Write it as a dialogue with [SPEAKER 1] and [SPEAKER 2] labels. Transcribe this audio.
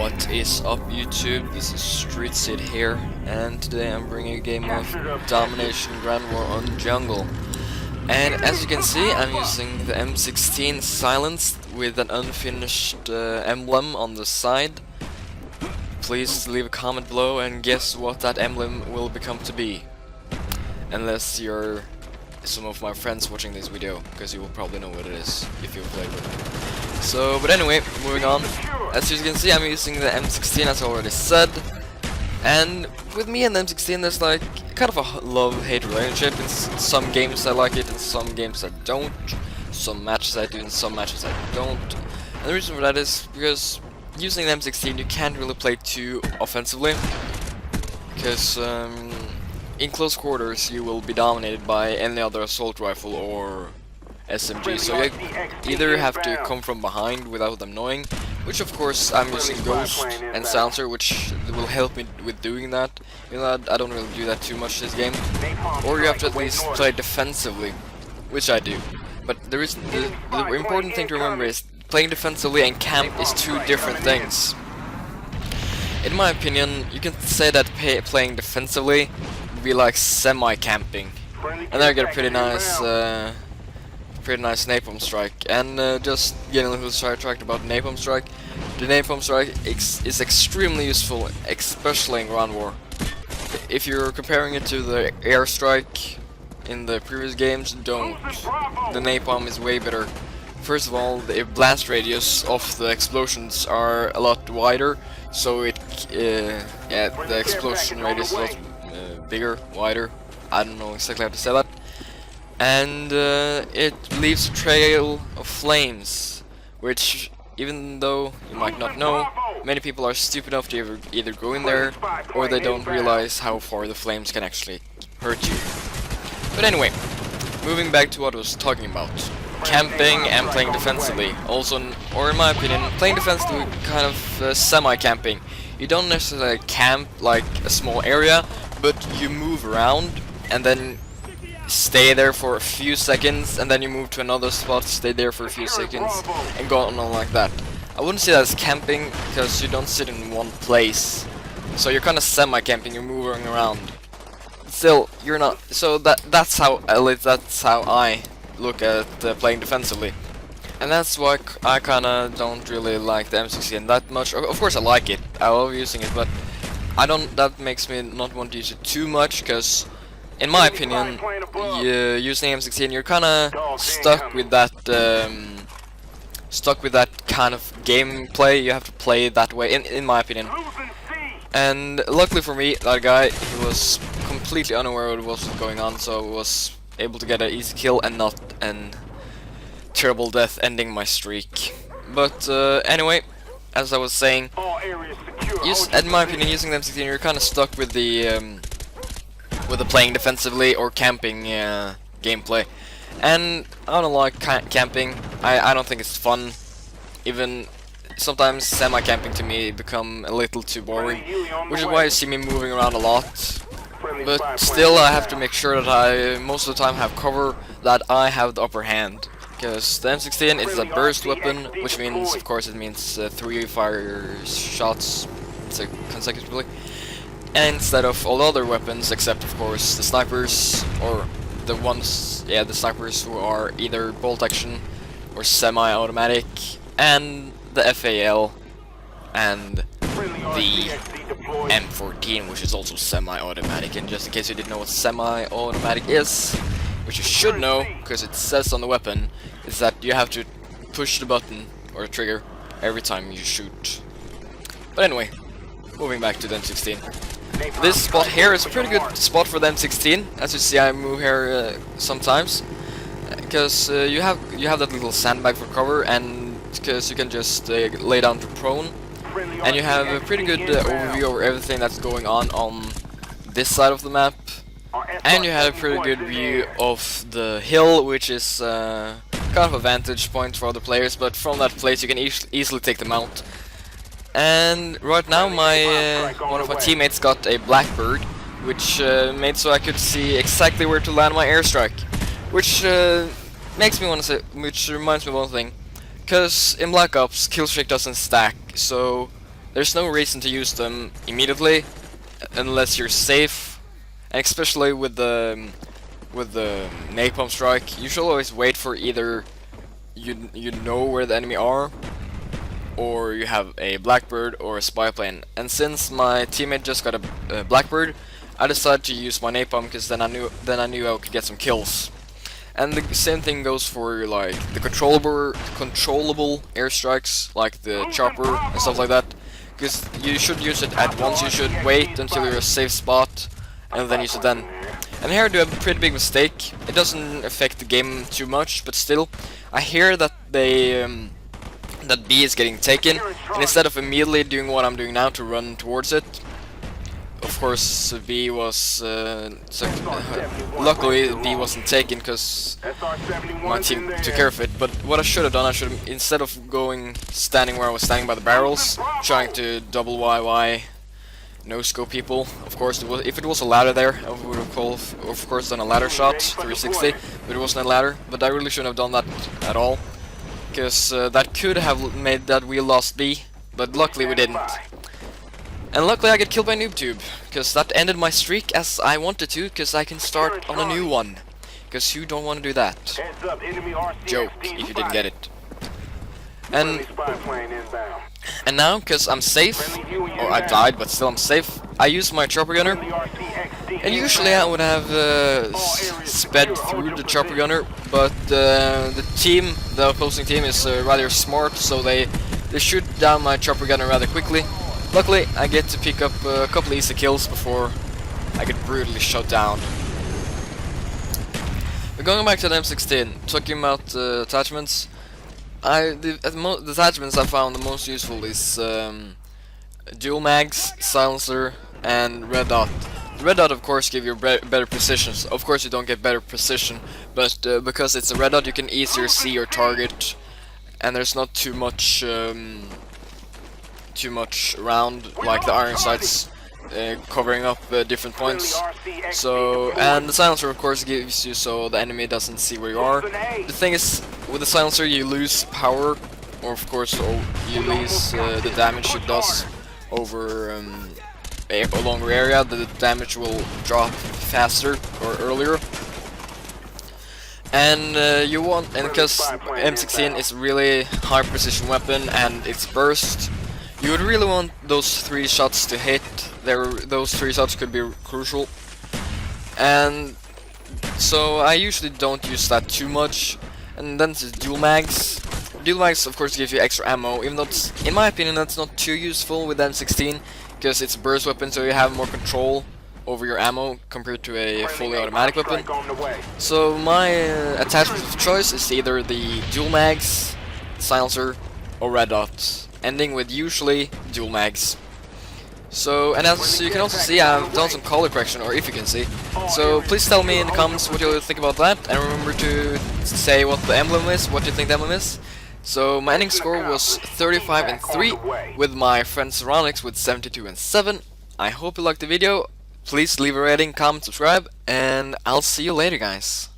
[SPEAKER 1] What is up, YouTube? This is Street Sid here, and today I'm bringing a game of Domination Grand War on Jungle. And as you can see, I'm using the M16 silenced with an unfinished emblem on the side. Please leave a comment below and guess what that emblem will become to be. Unless you're some of my friends watching this video, because you will probably know what it is if you've played with it. So, but anyway, moving on. As you can see, I'm using the M16 as I already said. And with me and the M16 there's like kind of a love-hate relationship. In some games I like it, in some games I don't. Some matches I do, in some matches I don't. And the reason for that is because using the M16 you can't really play too offensively. Because in close quarters you will be dominated by any other assault rifle or SMG, so you either have to come from behind without them knowing, which of course I'm using Ghost and Silencer, which will help me with doing that. You know, I don't really do that too much this game. Or you have to at least play defensively, which I do. But the important thing to remember is playing defensively and camp is two different things. In my opinion, you can say that playing defensively would be like semi-camping, and then I get a pretty nice napalm strike. And just getting a little sidetracked about napalm strike, the napalm strike is extremely useful, especially in Ground War. If you're comparing it to the airstrike in the previous games, don't. The napalm is way better. First of all, the blast radius of the explosions are a lot wider, so the explosion radius is a lot bigger, wider. I don't know exactly how to say that. And it leaves a trail of flames, which, even though you might not know, many people are stupid enough to either go in there, or they don't realize how far the flames can actually hurt you. But anyway, moving back to what I was talking about. Camping and playing defensively. Also, or in my opinion, playing defensively kind of semi-camping. You don't necessarily camp like a small area, but you move around and then stay there for a few seconds, and then you move to another spot, stay there for a few seconds, and go on like that. I wouldn't say that's camping, because you don't sit in one place. So you're kind of semi-camping, you're moving around. Still, you're not. So that's how I look at playing defensively. And that's why I kinda don't really like the M16 that much. Of course I like it, I love using it, but that makes me not want to use it too much, because in my opinion, using M16 you're kinda stuck with that kind of gameplay. You have to play it that way, in my opinion. And luckily for me, that guy, he was completely unaware of what was going on, so was able to get an easy kill and not an terrible death ending my streak. But anyway, as I was saying, in my opinion, using the M16 you're kind of stuck with the playing defensively or camping gameplay. And I don't like camping. I don't think it's fun. Even sometimes semi-camping to me become a little too boring, which is why you see me moving around a lot. But still, I have to make sure that I most of the time have cover, that I have the upper hand. Because the M16 is a burst weapon, which means, of course, it means 3 fire shots consecutively. And instead of all other weapons, except of course the snipers, or the snipers who are either bolt action or semi-automatic, and the FAL, and the M14, which is also semi-automatic. And just in case you didn't know what semi-automatic is, which you should know, because it says on the weapon, is that you have to push the button, or the trigger, every time you shoot. But anyway, moving back to the M16. This spot here is a pretty good spot for the M16. As you see, I move here sometimes, because you have that little sandbag for cover, and because you can just lay down to prone, and you have a pretty good overview over everything that's going on this side of the map, and you have a pretty good view of the hill, which is kind of a vantage point for other players. But from that place, you can easily take them out. And right now one of my teammates got a Blackbird, which made so I could see exactly where to land my airstrike, which reminds me of one thing. Because in Black Ops, kill streak doesn't stack, so there's no reason to use them immediately unless you're safe, and especially with the napalm strike, you should always wait for either you know where the enemy are, or you have a blackbird or a spy plane. And since my teammate just got a blackbird, I decided to use my napalm because then I knew I could get some kills. And the same thing goes for like the controllable airstrikes, like the chopper and stuff like that. Because you should use it at once. You should wait until you're a safe spot, and then use it then. And here I do a pretty big mistake. It doesn't affect the game too much, but still, I hear that that B is getting taken, and instead of immediately doing what I'm doing now to run towards it, of course B was luckily B wasn't taken because my team took care of it. But what I should have done, I should have, instead of standing where I was standing by the barrels, trying to double YY no scope people. Of course, if it was a ladder there, I would have of course done a ladder shot 360, but it wasn't a ladder. But I really shouldn't have done that at all, because that could have made that we lost B, but luckily we didn't. And luckily I get killed by NoobTube, because that ended my streak as I wanted to, because I can start on a new one. Because who don't want to do that? Joke, if you didn't get it. And now, because I'm safe, or I died, but still I'm safe, I use my chopper gunner. And usually I would have sped through the chopper gunner, but the opposing team is rather smart, so they shoot down my chopper gunner rather quickly. Luckily, I get to pick up a couple easy kills before I get brutally shot down. But going back to the M16, talking about attachments, the attachments I found the most useful is dual mags, silencer, and red dot. The red dot, of course, give you better precision. Of course, you don't get better precision, but because it's a red dot, you can easier see your target, and there's not too much around, like the iron sights covering up different points. So, and the silencer, of course, gives you so the enemy doesn't see where you are. The thing is, with the silencer, you lose power, or of course, you lose the damage it does over a longer area. The damage will drop faster or earlier. And because M16 is a really high precision weapon and it's burst, you would really want those 3 shots to hit. Those 3 shots could be crucial. And so I usually don't use that too much. And then it's dual mags. Dual mags, of course, give you extra ammo, even though in my opinion that's not too useful with M16, because it's a burst weapon, so you have more control over your ammo compared to a fully automatic weapon. So my attachment of choice is either the dual mags, silencer, or red dot, ending with usually dual mags. So, and as you can also see, I've done some color correction, or if you can see. So please tell me in the comments what you think about that, and remember to say what the emblem is, what you think the emblem is. So my ending score was 35-3, with my friend Ceronix with 72-7. I hope you liked the video. Please leave a rating, comment, subscribe, and I'll see you later, guys.